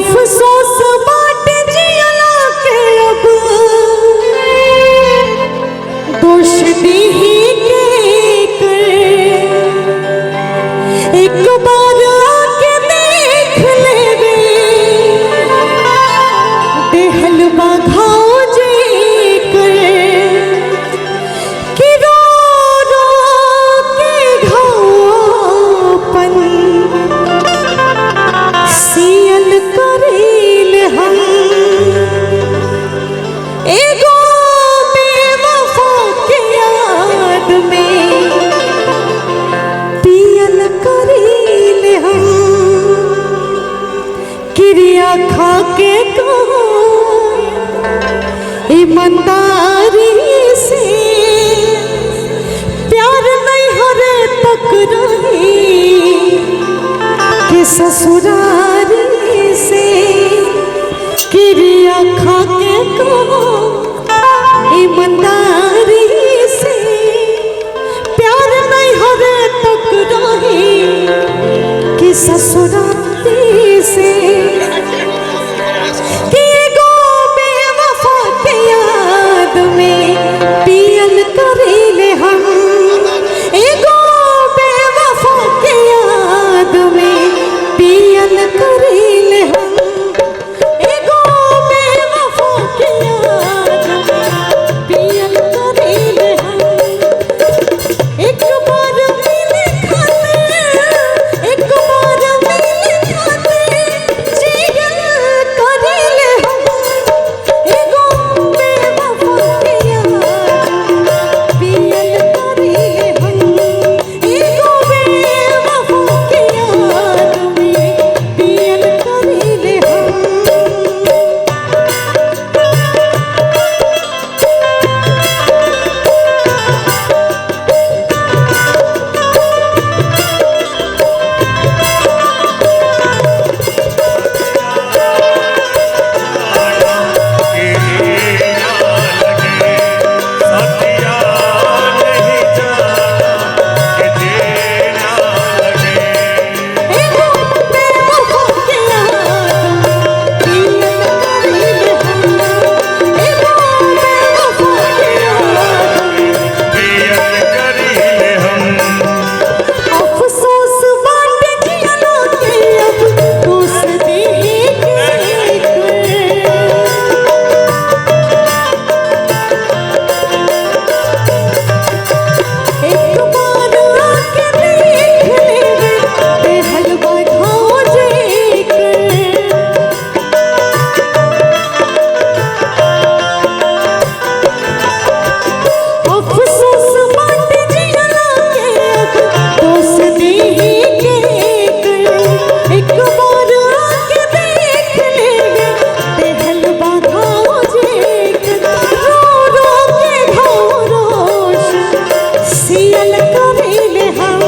अफसोस बाट जियला के अब दोष दीही के कर एक बार आके देख लेवे देहल बाघाओ जी कर कि रो रो के घावन सियल करील हम एगो बेवफा के याद में पियल करील हम क्रिया खा के कहो ईमानदारी से प्यार नहीं हरे तक रही कि ससुरारी से क्रिया खा के कहो ईमानदारी से प्यार नहीं हरे तक रही कि ससुरारी से कि एगो बेवफा के याद में पियल करीले हम एगो बेवफा के याद में पियल करीले हम एगो बेवफा के याद में पियल करीले हम एक बार मिले खाते एक बार मिले खाते जियल करीले हम एगो बेवफा के याद में पियल करीले हम एगो बेवफा के याद में पियल करीले हम एगो बेवफा के याद में पियल करीले हम एगो बेवफा के याद में अफसोस बाट जियला के अब दोष दीही के कर एक बार आके देख लेवे देहल बाघाओ जी कर अफसोस बाट जियला के अब दोष दीही के कर एक बार आके देख लेवे देहल बाघाओ जी कर रो रो के घाव रोश सियल करीले हम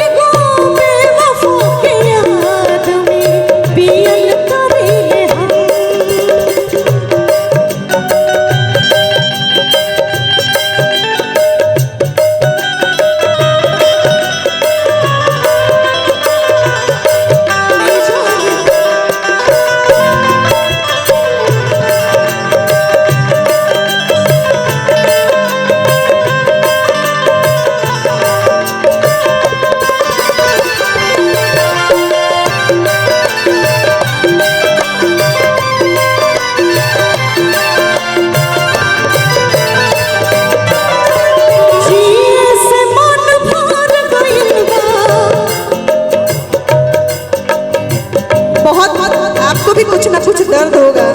एगो बेवफा के याद में पियल करीले हम जिए से मन भर गइल बा बहुत आपको भी कुछ ना कुछ दर्द होगा,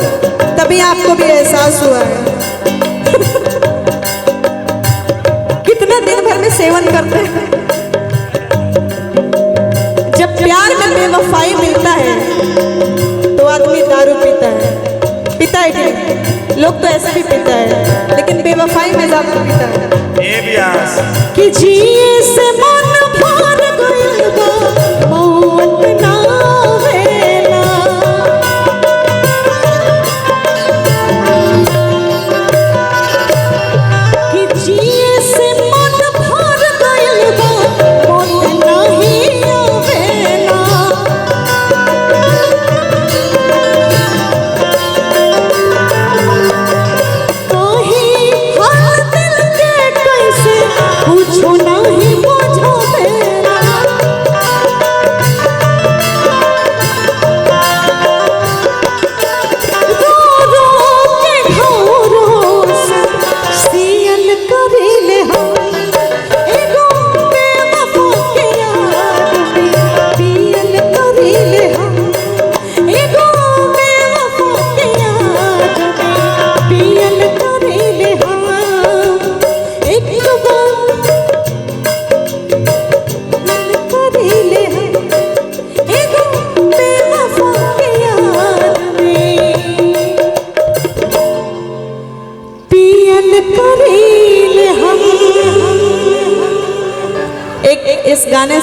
तभी आपको भी एहसास हुआ है। कितना दिन भर में सेवन करते हैं। जब प्यार में बेवफाई मिलता है तो आदमी दारू पीता है कि नहीं? लोग तो ऐसे भी पीता है, लेकिन बेवफाई में ज्यादा पीता है। कि जिए से मन भर गइल बा मौत ना आवेला कि जिए से मन भर गइल बा मौत नहीं आवेला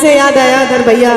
से याद आया अगर भैया